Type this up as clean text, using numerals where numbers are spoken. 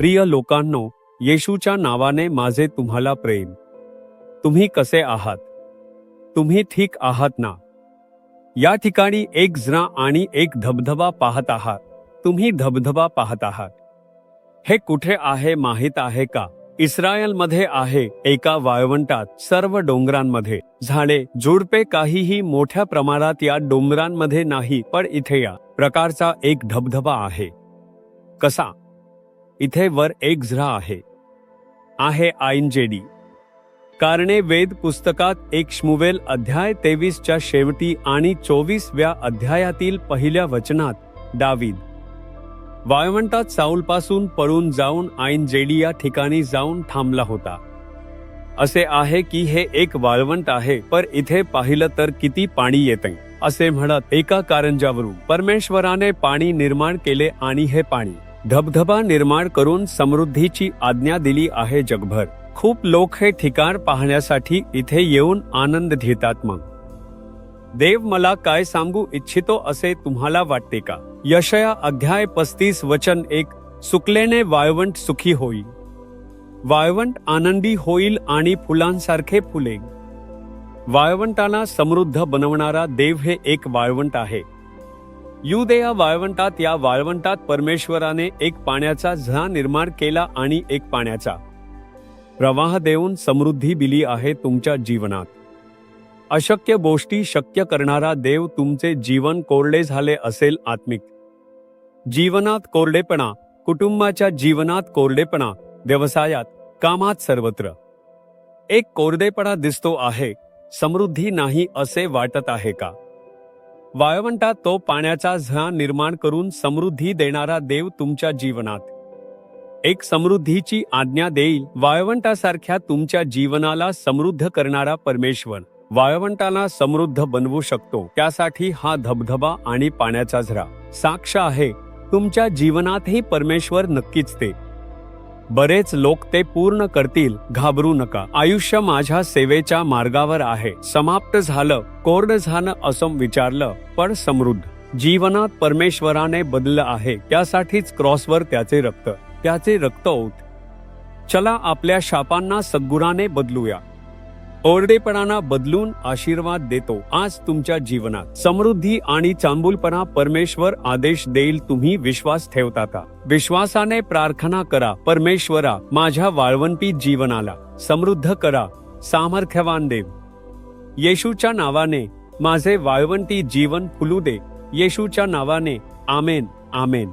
प्रिय लोकांनो, येशूच्या नावाने माझे तुम्हाला प्रेम. तुम्ही कसे आहात? तुम्ही ठीक आहात ना? या ठिकाणी एक झरा आणि एक धबधबा पाहत आहात. तुम्ही धबधबा पाहत आहात. हे कुठे आहे माहीत आहे का? इस्रायलमध्ये आहे, एका वाळवंटात, सर्व डोंगरांमध्ये. झाडे, झुडपे काहीही मोठ्या प्रमाणात या डोंगरांमध्ये नाही, पण इथे या प्रकारचा एक धबधबा आहे. कसा? इथे वर एक झरा आहे आयनजेडी. कारणे वेद पुस्तकात 1 शमूएल अध्याय 23च्या शेवटी आणि 24व्या अध्यायातील पहिल्या वचनात दावीद वाळवंटात साऊलपासून पळून जाऊन आयनजेडी या ठिकाणी जाऊन थांबला होता. असे आहे की हे एक वाळवंट आहे, पर इथे पाहिलं तर किती पाणी येते. असे म्हणत एका कारंजावरून परमेश्वराने पाणी निर्माण केले आणि हे पाणी धबधबा निर्माण करून समृद्धीची आज्ञा दिली आहे जगभर. खूप लोक हे ठिकाण पाहण्यासाठी इथे येऊन आनंद घेतात. मग देव मला काय सांगू इच्छितो असे तुम्हाला वाटते का? यशया अध्याय 35 वचन 1, सुकलेले वाळवंट सुखी होईल, वाळवंट आनंदी होईल आणि फुलांसारखे फुलेल. वाळवंटाला समृद्ध बनवणारा देव हे एक वाळवंट आहे. युदेया वाळवंटात, या वाळवंटात परमेश्वराने एक पाण्याचा झरा निर्माण केला आणि एक पाण्याचा प्रवाह देऊन समृद्धी दिली आहे तुमच्या जीवनात. अशक्य गोष्टी शक्य करणारा देव. तुमचे जीवन कोरडे झाले असेल, आत्मिक जीवनात कोरडेपणा, कुटुंबाच्या जीवनात कोरडेपणा, व्यवसायात, कामात, सर्वत्र एक कोरडेपणा दिसतो आहे. समृद्धी नाही असे वाटत आहे का? वाळवंटात तो पाण्याचा झरा निर्माण करून समृद्धी देणारा देव तुमच्या जीवनात एक समृद्धीची आज्ञा देईल. वाळवंटासारख्या तुमच्या जीवनाला समृद्ध करणारा परमेश्वर वाळवंटाला समृद्ध बनवू शकतो. त्यासाठी हा धबधबा आणि पाण्याचा झरा साक्ष आहे. तुमच्या जीवनातही परमेश्वर नक्कीच ते बरेच लोक ते पूर्ण करतील. घाबरू नका. आयुष्य माझ्या सेवेच्या मार्गावर आहे, समाप्त झालं, कोरडं झालं असं विचारलं, पण समृद्ध जीवनात परमेश्वराने बदललं आहे. त्यासाठीच क्रॉसवर त्याचे रक्त ओत. चला आपल्या शापांना सद्गुणाने बदलूया. ओरडेपणाला बदलून आशीर्वाद देतो. आज तुमच्या जीवनात समृद्धी आणि चांगुलपणा परमेश्वर आदेश देईल. तुम्ही विश्वास ठेवता का? विश्वासाने प्रार्थना करा. परमेश्वरा, माझ्या वाळवंटी जीवनाला समृद्ध करा. सामर्थ्यवान देव, येशूच्या नावाने माझे वाळवंटी जीवन फुलू दे. येशूच्या नावाने. आमेन, आमेन.